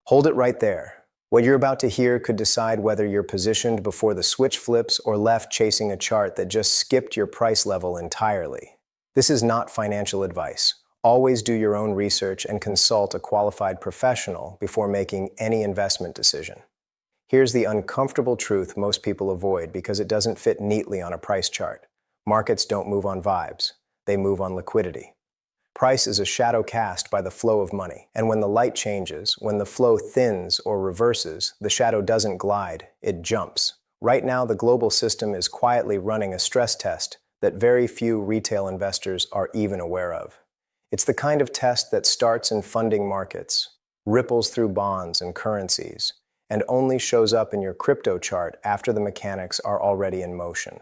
Hold it right there. What you're about to hear could decide whether you're positioned before the switch flips or left chasing a chart that just skipped your price level entirely. This is not financial advice. Always do your own research and consult a qualified professional before making any investment decision. Here's the uncomfortable truth most people avoid because it doesn't fit neatly on a price chart. Markets don't move on vibes. They move on liquidity. Price is a shadow cast by the flow of money, and when the light changes, when the flow thins or reverses, the shadow doesn't glide, it jumps. Right now, the global system is quietly running a stress test that very few retail investors are even aware of. It's the kind of test that starts in funding markets, ripples through bonds and currencies, and only shows up in your crypto chart after the mechanics are already in motion.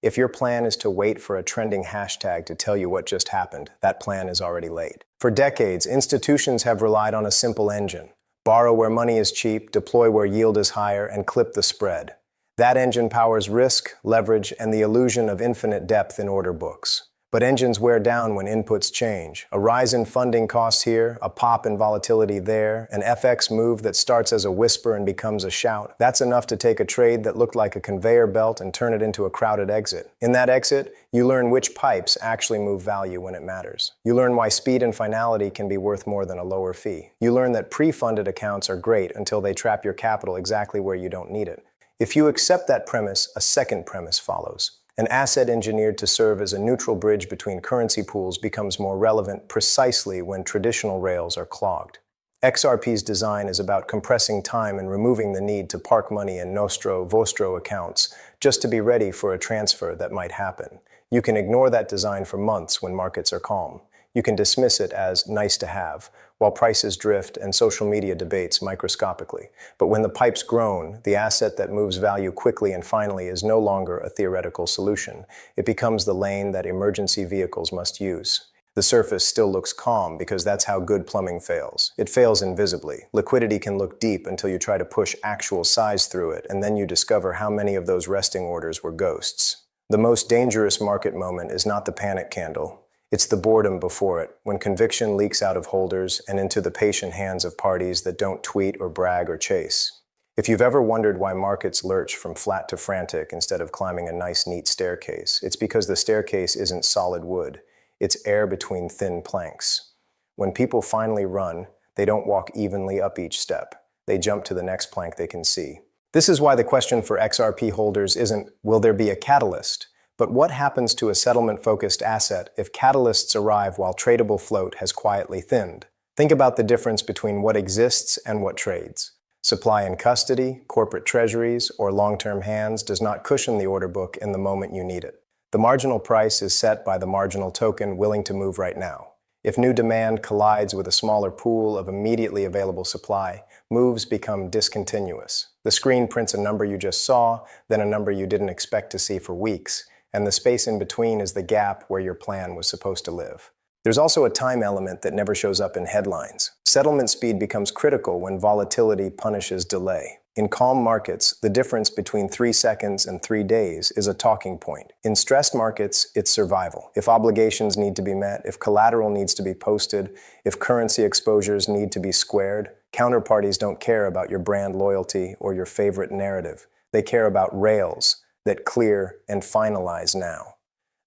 If your plan is to wait for a trending hashtag to tell you what just happened, that plan is already late. For decades, institutions have relied on a simple engine: borrow where money is cheap, deploy where yield is higher, and clip the spread. That engine powers risk, leverage, and the illusion of infinite depth in order books. But engines wear down when inputs change. A rise in funding costs here, a pop in volatility there, an FX move that starts as a whisper and becomes a shout. That's enough to take a trade that looked like a conveyor belt and turn it into a crowded exit. In that exit, you learn which pipes actually move value when it matters. You learn why speed and finality can be worth more than a lower fee. You learn that pre-funded accounts are great until they trap your capital exactly where you don't need it. If you accept that premise, a second premise follows. An asset engineered to serve as a neutral bridge between currency pools becomes more relevant precisely when traditional rails are clogged. XRP's design is about compressing time and removing the need to park money in nostro vostro accounts just to be ready for a transfer that might happen. You can ignore that design for months when markets are calm. You can dismiss it as nice to have, while prices drift and social media debates microscopically. But when the pipe's grown, the asset that moves value quickly and finally is no longer a theoretical solution. It becomes the lane that emergency vehicles must use. The surface still looks calm because that's how good plumbing fails. It fails invisibly. Liquidity can look deep until you try to push actual size through it, and then you discover how many of those resting orders were ghosts. The most dangerous market moment is not the panic candle. It's the boredom before it, when conviction leaks out of holders and into the patient hands of parties that don't tweet or brag or chase. If you've ever wondered why markets lurch from flat to frantic instead of climbing a nice, neat staircase, it's because the staircase isn't solid wood. It's air between thin planks. When people finally run, they don't walk evenly up each step. They jump to the next plank they can see. This is why the question for XRP holders isn't, will there be a catalyst? But what happens to a settlement-focused asset if catalysts arrive while tradable float has quietly thinned? Think about the difference between what exists and what trades. Supply in custody, corporate treasuries, or long-term hands does not cushion the order book in the moment you need it. The marginal price is set by the marginal token willing to move right now. If new demand collides with a smaller pool of immediately available supply, moves become discontinuous. The screen prints a number you just saw, then a number you didn't expect to see for weeks, and the space in between is the gap where your plan was supposed to live. There's also a time element that never shows up in headlines. Settlement speed becomes critical when volatility punishes delay. In calm markets, the difference between 3 seconds and 3 days is a talking point. In stressed markets, it's survival. If obligations need to be met, if collateral needs to be posted, if currency exposures need to be squared, counterparties don't care about your brand loyalty or your favorite narrative. They care about rails that clear and finalize now.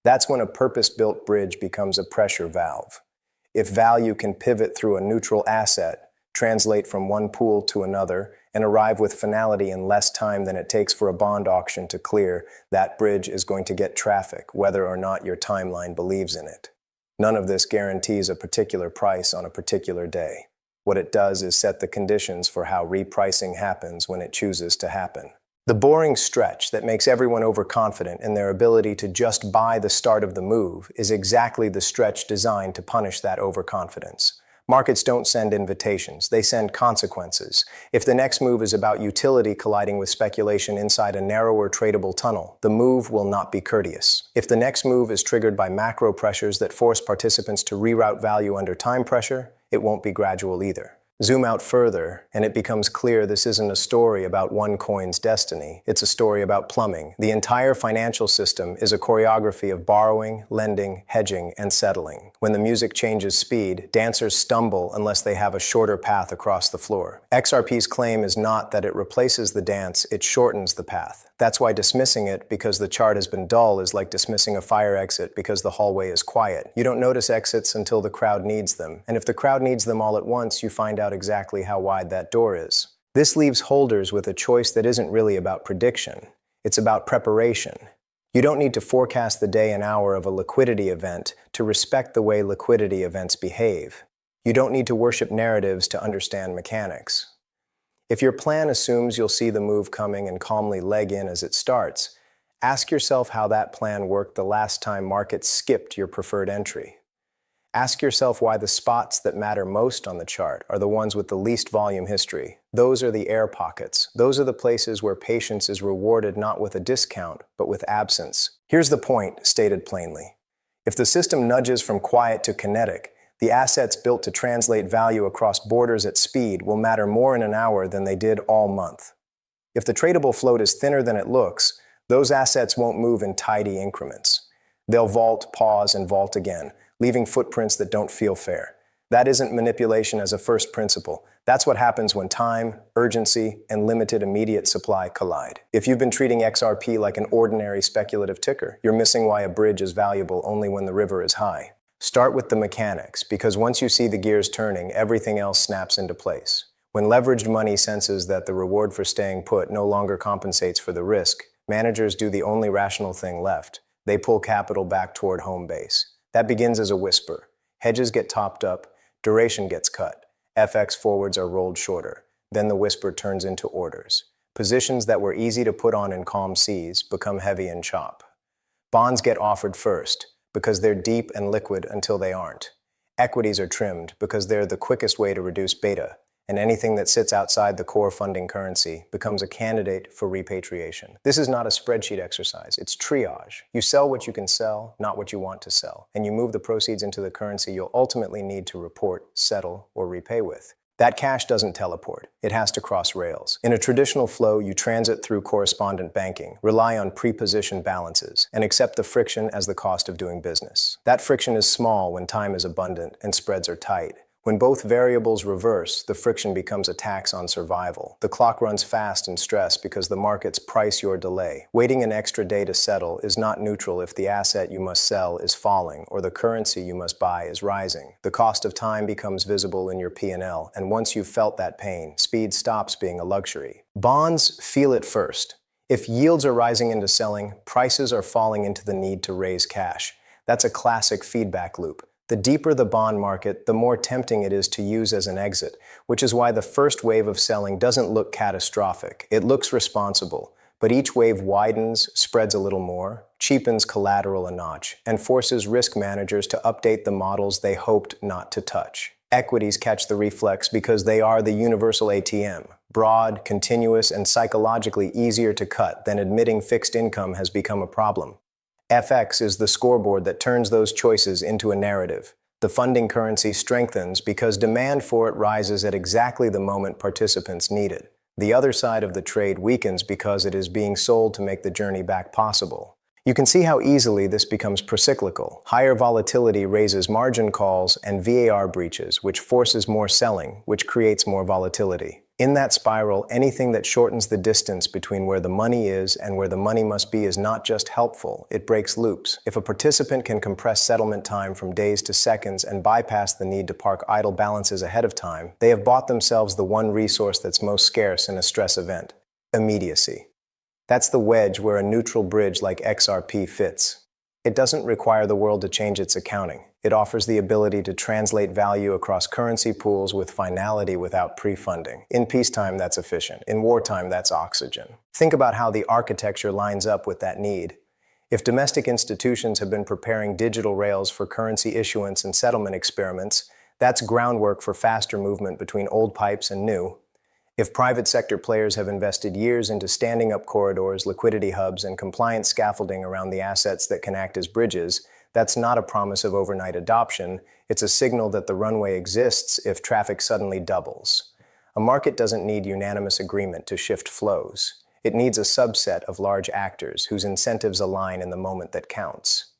That's when a purpose-built bridge becomes a pressure valve. If value can pivot through a neutral asset, translate from one pool to another, and arrive with finality in less time than it takes for a bond auction to clear, that bridge is going to get traffic, whether or not your timeline believes in it. None of this guarantees a particular price on a particular day. What it does is set the conditions for how repricing happens when it chooses to happen. The boring stretch that makes everyone overconfident in their ability to just buy the start of the move is exactly the stretch designed to punish that overconfidence. Markets don't send invitations, they send consequences. If the next move is about utility colliding with speculation inside a narrower tradable tunnel, the move will not be courteous. If the next move is triggered by macro pressures that force participants to reroute value under time pressure, it won't be gradual either. Zoom out further, and it becomes clear this isn't a story about one coin's destiny. It's a story about plumbing. The entire financial system is a choreography of borrowing, lending, hedging, and settling. When the music changes speed, dancers stumble unless they have a shorter path across the floor. XRP's claim is not that it replaces the dance, it shortens the path. That's why dismissing it because the chart has been dull is like dismissing a fire exit because the hallway is quiet. You don't notice exits until the crowd needs them, and if the crowd needs them all at once, you find out exactly how wide that door is. This leaves holders with a choice that isn't really about prediction. It's about preparation. You don't need to forecast the day and hour of a liquidity event to respect the way liquidity events behave. You don't need to worship narratives to understand mechanics. If your plan assumes you'll see the move coming and calmly leg in as it starts, ask yourself how that plan worked the last time markets skipped your preferred entry. Ask yourself why the spots that matter most on the chart are the ones with the least volume history. Those are the air pockets. Those are the places where patience is rewarded not with a discount, but with absence. Here's the point, stated plainly. If the system nudges from quiet to kinetic, the assets built to translate value across borders at speed will matter more in an hour than they did all month. If the tradable float is thinner than it looks, those assets won't move in tidy increments. They'll vault, pause, and vault again, leaving footprints that don't feel fair. That isn't manipulation as a first principle. That's what happens when time, urgency, and limited immediate supply collide. If you've been treating XRP like an ordinary speculative ticker, you're missing why a bridge is valuable only when the river is high. Start with the mechanics, because once you see the gears turning, everything else snaps into place. When leveraged money senses that the reward for staying put no longer compensates for the risk, managers do the only rational thing left. They pull capital back toward home base. That begins as a whisper. Hedges get topped up, duration gets cut, FX forwards are rolled shorter. Then the whisper turns into orders. Positions that were easy to put on in calm seas become heavy in chop. Bonds get offered first, because they're deep and liquid until they aren't. Equities are trimmed because they're the quickest way to reduce beta, and anything that sits outside the core funding currency becomes a candidate for repatriation. This is not a spreadsheet exercise, it's triage. You sell what you can sell, not what you want to sell, and you move the proceeds into the currency you'll ultimately need to report, settle, or repay with. That cash doesn't teleport. It has to cross rails. In a traditional flow, you transit through correspondent banking, rely on pre-positioned balances, and accept the friction as the cost of doing business. That friction is small when time is abundant and spreads are tight. When both variables reverse, the friction becomes a tax on survival. The clock runs fast in stress because the markets price your delay. Waiting an extra day to settle is not neutral if the asset you must sell is falling or the currency you must buy is rising. The cost of time becomes visible in your P&L, and once you've felt that pain, speed stops being a luxury. Bonds feel it first. If yields are rising into selling, prices are falling into the need to raise cash. That's a classic feedback loop. The deeper the bond market, the more tempting it is to use as an exit, which is why the first wave of selling doesn't look catastrophic. It looks responsible, but each wave widens, spreads a little more, cheapens collateral a notch, and forces risk managers to update the models they hoped not to touch. Equities catch the reflex because they are the universal ATM, broad, continuous, and psychologically easier to cut than admitting fixed income has become a problem. FX is the scoreboard that turns those choices into a narrative. The funding currency strengthens because demand for it rises at exactly the moment participants need it. The other side of the trade weakens because it is being sold to make the journey back possible. You can see how easily this becomes procyclical. Higher volatility raises margin calls and VAR breaches, which forces more selling, which creates more volatility. In that spiral, anything that shortens the distance between where the money is and where the money must be is not just helpful, it breaks loops. If a participant can compress settlement time from days to seconds and bypass the need to park idle balances ahead of time, they have bought themselves the one resource that's most scarce in a stress event: immediacy. That's the wedge where a neutral bridge like XRP fits. It doesn't require the world to change its accounting. It offers the ability to translate value across currency pools with finality without pre-funding. In peacetime, that's efficient. In wartime, that's oxygen. Think about how the architecture lines up with that need. If domestic institutions have been preparing digital rails for currency issuance and settlement experiments, that's groundwork for faster movement between old pipes and new. If private sector players have invested years into standing up corridors, liquidity hubs, and compliance scaffolding around the assets that can act as bridges, That's not a promise of overnight adoption. It's a signal that the runway exists if traffic suddenly doubles. A market doesn't need unanimous agreement to shift flows. It needs a subset of large actors whose incentives align in the moment that counts.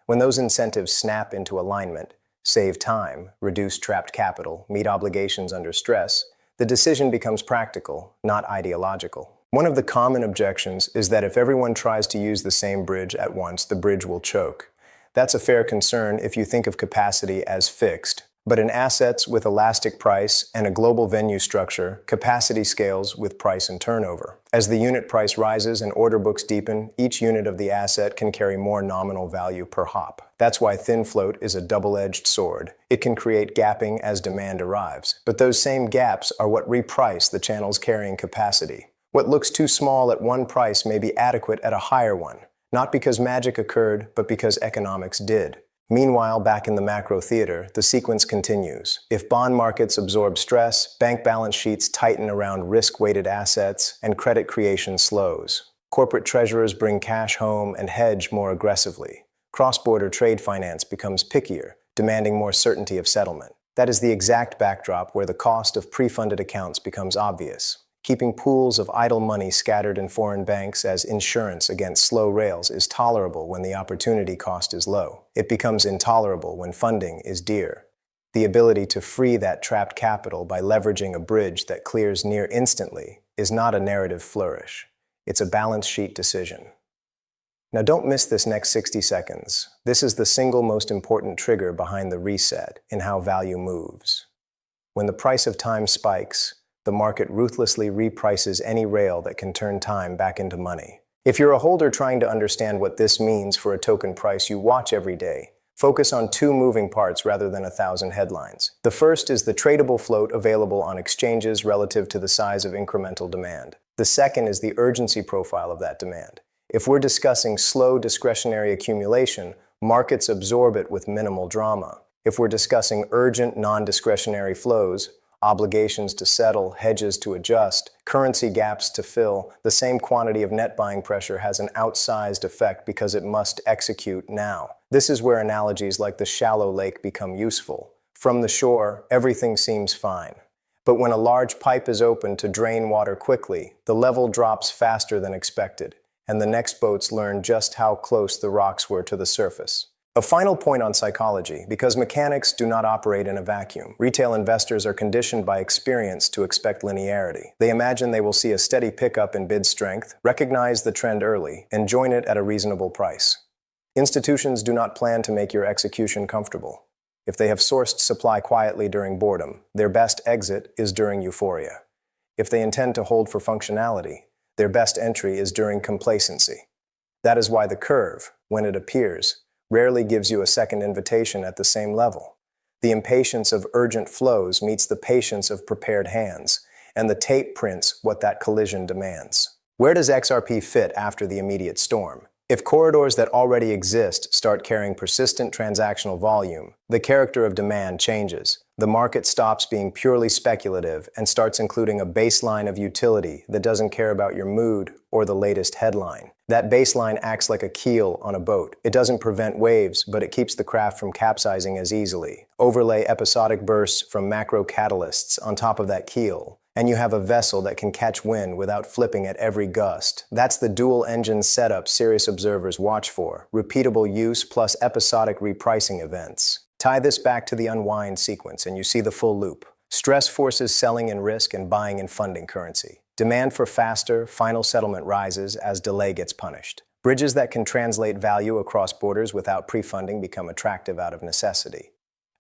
When those incentives snap into alignment, save time, reduce trapped capital, meet obligations under stress, the decision becomes practical, not ideological. One of the common objections is that if everyone tries to use the same bridge at once, the bridge will choke. That's a fair concern if you think of capacity as fixed. But in assets with elastic price and a global venue structure, capacity scales with price and turnover. As the unit price rises and order books deepen, each unit of the asset can carry more nominal value per hop. That's why thin float is a double-edged sword. It can create gapping as demand arrives. But those same gaps are what reprice the channels carrying capacity. What looks too small at one price may be adequate at a higher one, not because magic occurred, but because economics did. Meanwhile, back in the macro theater, the sequence continues. If bond markets absorb stress, bank balance sheets tighten around risk-weighted assets, and credit creation slows. Corporate treasurers bring cash home and hedge more aggressively. Cross-border trade finance becomes pickier, demanding more certainty of settlement. That is the exact backdrop where the cost of pre-funded accounts becomes obvious. Keeping pools of idle money scattered in foreign banks as insurance against slow rails is tolerable when the opportunity cost is low. It becomes intolerable when funding is dear. The ability to free that trapped capital by leveraging a bridge that clears near instantly is not a narrative flourish. It's a balance sheet decision. Now don't miss this next 60 seconds. This is the single most important trigger behind the reset in how value moves. When the price of time spikes, the market ruthlessly reprices any rail that can turn time back into money. If you're a holder trying to understand what this means for a token price you watch every day, focus on two moving parts rather than 1,000 headlines. The first is the tradable float available on exchanges relative to the size of incremental demand. The second is the urgency profile of that demand. If we're discussing slow discretionary accumulation, markets absorb it with minimal drama. If we're discussing urgent non-discretionary flows, obligations to settle, hedges to adjust, currency gaps to fill, the same quantity of net buying pressure has an outsized effect because it must execute now. This is where analogies like the shallow lake become useful. From the shore, everything seems fine. But when a large pipe is opened to drain water quickly, the level drops faster than expected, and the next boats learn just how close the rocks were to the surface. A final point on psychology, because mechanics do not operate in a vacuum. Retail investors are conditioned by experience to expect linearity. They imagine they will see a steady pickup in bid strength, recognize the trend early, and join it at a reasonable price. Institutions do not plan to make your execution comfortable. If they have sourced supply quietly during boredom, their best exit is during euphoria. If they intend to hold for functionality, their best entry is during complacency. That is why the curve, when it appears, rarely gives you a second invitation at the same level. The impatience of urgent flows meets the patience of prepared hands, and the tape prints what that collision demands. Where does XRP fit after the immediate storm? If corridors that already exist start carrying persistent transactional volume, the character of demand changes. The market stops being purely speculative and starts including a baseline of utility that doesn't care about your mood or the latest headline. That baseline acts like a keel on a boat. It doesn't prevent waves, but it keeps the craft from capsizing as easily. Overlay episodic bursts from macro catalysts on top of that keel, and you have a vessel that can catch wind without flipping at every gust. That's the dual-engine setup serious observers watch for: repeatable use plus episodic repricing events. Tie this back to the unwind sequence and you see the full loop. Stress forces selling in risk and buying in funding currency. Demand for faster, final settlement rises as delay gets punished. Bridges that can translate value across borders without pre-funding become attractive out of necessity.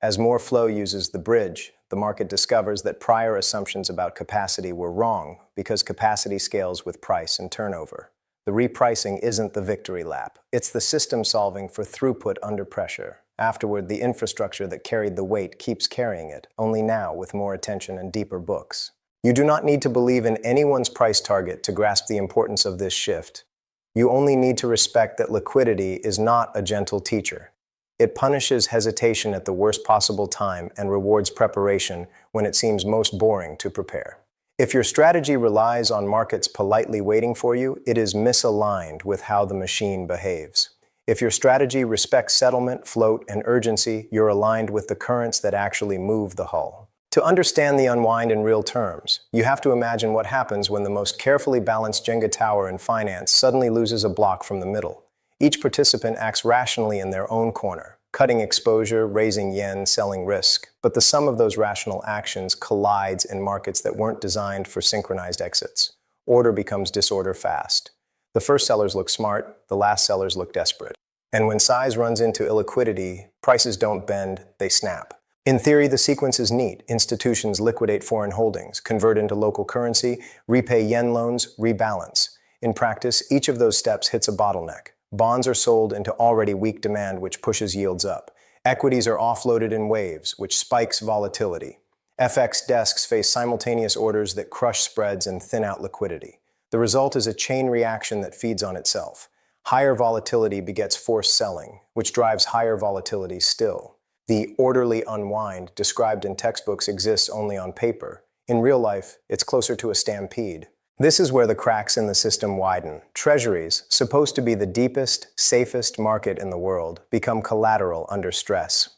As more flow uses the bridge, the market discovers that prior assumptions about capacity were wrong because capacity scales with price and turnover. The repricing isn't the victory lap. It's the system solving for throughput under pressure. Afterward, the infrastructure that carried the weight keeps carrying it, only now with more attention and deeper books. You do not need to believe in anyone's price target to grasp the importance of this shift. You only need to respect that liquidity is not a gentle teacher. It punishes hesitation at the worst possible time and rewards preparation when it seems most boring to prepare. If your strategy relies on markets politely waiting for you, it is misaligned with how the machine behaves. If your strategy respects settlement, float, and urgency, you're aligned with the currents that actually move the hull. To understand the unwind in real terms, you have to imagine what happens when the most carefully balanced Jenga tower in finance suddenly loses a block from the middle. Each participant acts rationally in their own corner, cutting exposure, raising yen, selling risk. But the sum of those rational actions collides in markets that weren't designed for synchronized exits. Order becomes disorder fast. The first sellers look smart, the last sellers look desperate. And when size runs into illiquidity, prices don't bend, they snap. In theory, the sequence is neat. Institutions liquidate foreign holdings, convert into local currency, repay yen loans, rebalance. In practice, each of those steps hits a bottleneck. Bonds are sold into already weak demand, which pushes yields up. Equities are offloaded in waves, which spikes volatility. FX desks face simultaneous orders that crush spreads and thin out liquidity. The result is a chain reaction that feeds on itself. Higher volatility begets forced selling, which drives higher volatility still. The orderly unwind described in textbooks exists only on paper. In real life, it's closer to a stampede. This is where the cracks in the system widen. Treasuries, supposed to be the deepest, safest market in the world, become collateral under stress.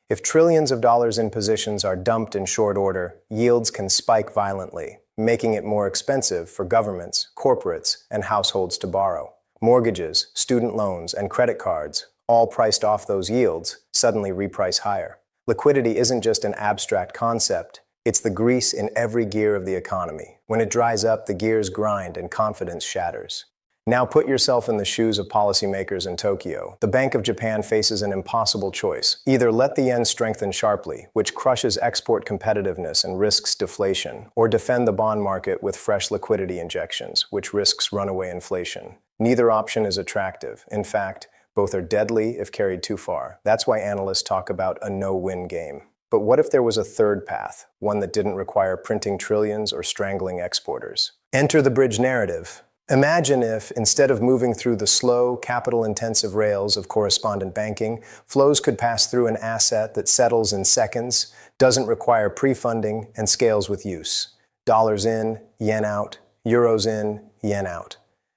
If trillions of dollars in positions are dumped in short order, yields can spike violently, making it more expensive for governments, corporates, and households to borrow. Mortgages, student loans, and credit cards, all priced off those yields, suddenly reprice higher. Liquidity isn't just an abstract concept, it's the grease in every gear of the economy. When it dries up, the gears grind and confidence shatters. Now put yourself in the shoes of policymakers in Tokyo. The Bank of Japan faces an impossible choice. Either let the yen strengthen sharply, which crushes export competitiveness and risks deflation, or defend the bond market with fresh liquidity injections, which risks runaway inflation. Neither option is attractive. In fact, both are deadly if carried too far. That's why analysts talk about a no-win game. But what if there was a third path, one that didn't require printing trillions or strangling exporters? Enter the bridge narrative. Imagine if, instead of moving through the slow, capital-intensive rails of correspondent banking, flows could pass through an asset that settles in seconds, doesn't require pre-funding, and scales with use. Dollars in, yen out, euros in, yen out.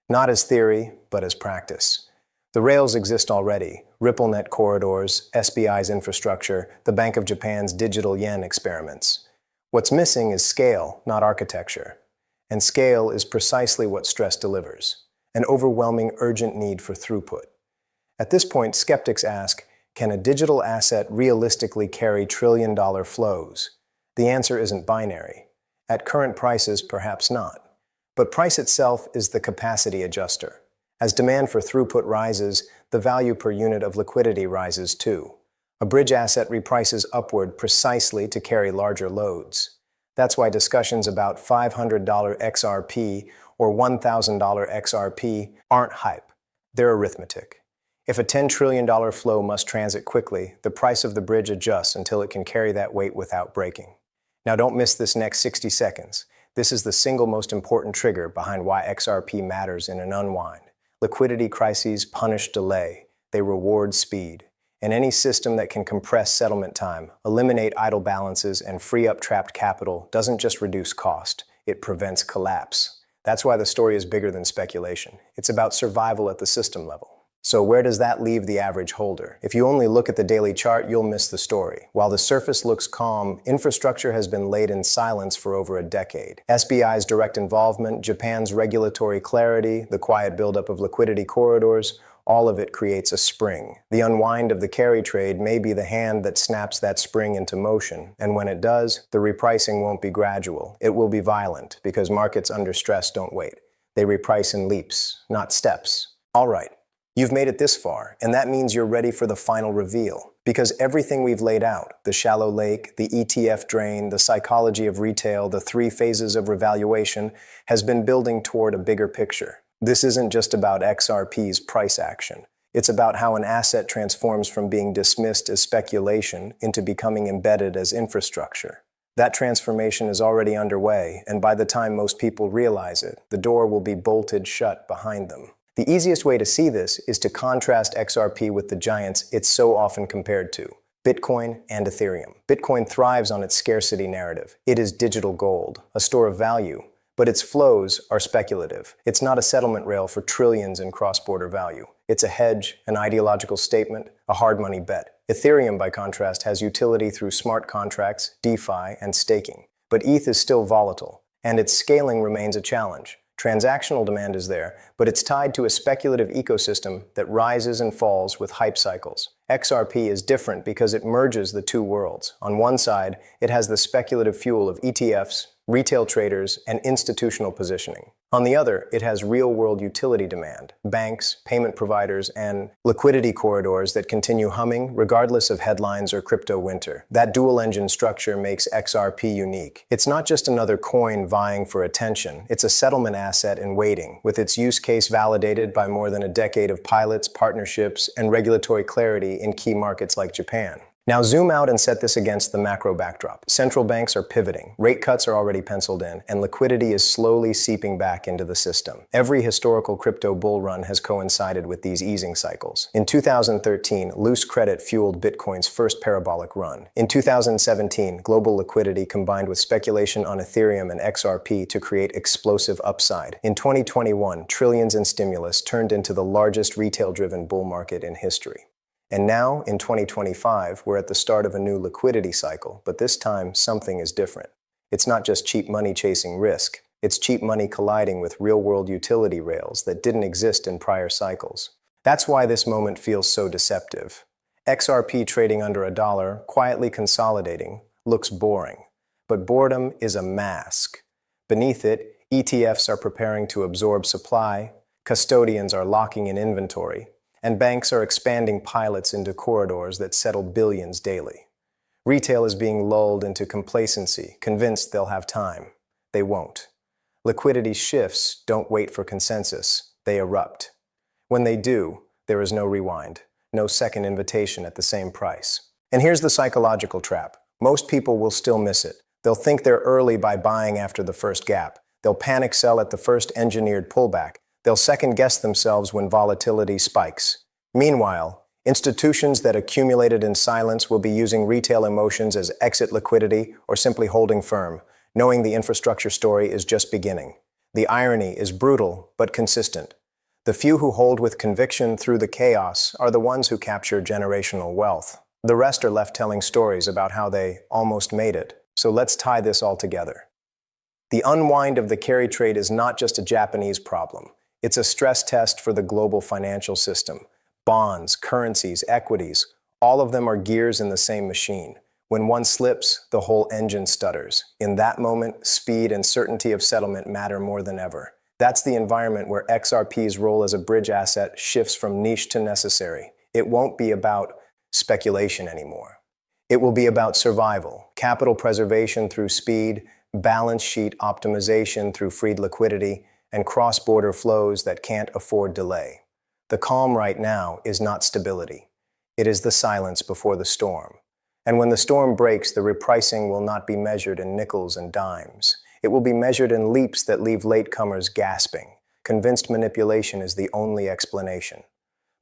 Not as theory, but as practice. The rails exist already. RippleNet corridors, SBI's infrastructure, the Bank of Japan's digital yen experiments. What's missing is scale, not architecture. And scale is precisely what stress delivers. An overwhelming, urgent need for throughput. At this point, skeptics ask, can a digital asset realistically carry trillion-dollar flows? The answer isn't binary. At current prices, perhaps not. But price itself is the capacity adjuster. As demand for throughput rises, the value per unit of liquidity rises too. A bridge asset reprices upward precisely to carry larger loads. That's why discussions about $500 XRP or $1,000 XRP aren't hype. They're arithmetic. If a $10 trillion flow must transit quickly, the price of the bridge adjusts until it can carry that weight without breaking. Now don't miss this next 60 seconds. This is the single most important trigger behind why XRP matters in an unwind. Liquidity crises punish delay. They reward speed. And any system that can compress settlement time, eliminate idle balances, and free up trapped capital doesn't just reduce cost, it prevents collapse. That's why the story is bigger than speculation. It's about survival at the system level. So where does that leave the average holder? If you only look at the daily chart, you'll miss the story. While the surface looks calm, infrastructure has been laid in silence for over a decade. SBI's direct involvement, Japan's regulatory clarity, the quiet buildup of liquidity corridors, all of it creates a spring. The unwind of the carry trade may be the hand that snaps that spring into motion. And when it does, the repricing won't be gradual. It will be violent, because markets under stress don't wait. They reprice in leaps, not steps. All right. You've made it this far, and that means you're ready for the final reveal. Because everything we've laid out, the shallow lake, the ETF drain, the psychology of retail, the 3 phases of revaluation, has been building toward a bigger picture. This isn't just about XRP's price action. It's about how an asset transforms from being dismissed as speculation into becoming embedded as infrastructure. That transformation is already underway, and by the time most people realize it, the door will be bolted shut behind them. The easiest way to see this is to contrast XRP with the giants it's so often compared to, Bitcoin and Ethereum. Bitcoin thrives on its scarcity narrative. It is digital gold, a store of value, but its flows are speculative. It's not a settlement rail for trillions in cross-border value. It's a hedge, an ideological statement, a hard money bet. Ethereum, by contrast, has utility through smart contracts, DeFi, and staking. But ETH is still volatile, and its scaling remains a challenge. Transactional demand is there, but it's tied to a speculative ecosystem that rises and falls with hype cycles. XRP is different because it merges the two worlds. On one side, it has the speculative fuel of ETFs, retail traders, and institutional positioning. On the other, it has real-world utility demand, banks, payment providers, and liquidity corridors that continue humming regardless of headlines or crypto winter. That dual-engine structure makes XRP unique. It's not just another coin vying for attention. It's a settlement asset in waiting, with its use case validated by more than a decade of pilots, partnerships, and regulatory clarity in key markets like Japan. Now zoom out and set this against the macro backdrop. Central banks are pivoting, rate cuts are already penciled in, and liquidity is slowly seeping back into the system. Every historical crypto bull run has coincided with these easing cycles. In 2013, loose credit fueled Bitcoin's first parabolic run. In 2017, global liquidity combined with speculation on Ethereum and XRP to create explosive upside. In 2021, trillions in stimulus turned into the largest retail-driven bull market in history. And now, in 2025, we're at the start of a new liquidity cycle, but this time, something is different. It's not just cheap money chasing risk. It's cheap money colliding with real-world utility rails that didn't exist in prior cycles. That's why this moment feels so deceptive. XRP trading under $1, quietly consolidating, looks boring. But boredom is a mask. Beneath it, ETFs are preparing to absorb supply, custodians are locking in inventory, and banks are expanding pilots into corridors that settle billions daily. Retail is being lulled into complacency, convinced they'll have time. They won't. Liquidity shifts don't wait for consensus, they erupt. When they do, there is no rewind, no second invitation at the same price. And here's the psychological trap. Most people will still miss it. They'll think they're early by buying after the first gap. They'll panic sell at the first engineered pullback. They'll second-guess themselves when volatility spikes. Meanwhile, institutions that accumulated in silence will be using retail emotions as exit liquidity or simply holding firm, knowing the infrastructure story is just beginning. The irony is brutal but consistent. The few who hold with conviction through the chaos are the ones who capture generational wealth. The rest are left telling stories about how they almost made it. So let's tie this all together. The unwind of the carry trade is not just a Japanese problem. It's a stress test for the global financial system. Bonds, currencies, equities, all of them are gears in the same machine. When one slips, the whole engine stutters. In that moment, speed and certainty of settlement matter more than ever. That's the environment where XRP's role as a bridge asset shifts from niche to necessary. It won't be about speculation anymore. It will be about survival, capital preservation through speed, balance sheet optimization through freed liquidity, and cross-border flows that can't afford delay. The calm right now is not stability. It is the silence before the storm. And when the storm breaks, the repricing will not be measured in nickels and dimes. It will be measured in leaps that leave latecomers gasping, convinced manipulation is the only explanation.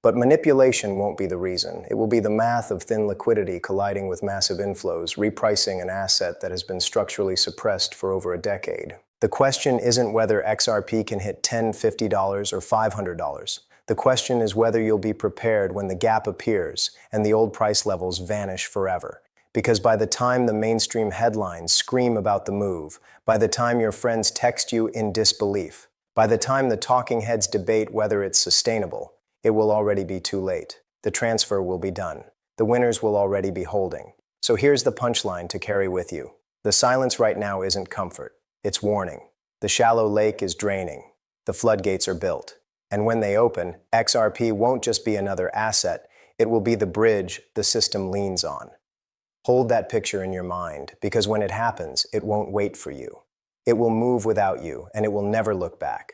But manipulation won't be the reason. It will be the math of thin liquidity colliding with massive inflows, repricing an asset that has been structurally suppressed for over a decade. The question isn't whether XRP can hit $10, $50, or $500. The question is whether you'll be prepared when the gap appears and the old price levels vanish forever. Because by the time the mainstream headlines scream about the move, by the time your friends text you in disbelief, by the time the talking heads debate whether it's sustainable, it will already be too late. The transfer will be done. The winners will already be holding. So here's the punchline to carry with you. The silence right now isn't comfort. It's warning. The shallow lake is draining. The floodgates are built. And when they open, XRP won't just be another asset. It will be the bridge the system leans on. Hold that picture in your mind, because when it happens, it won't wait for you. It will move without you, and it will never look back.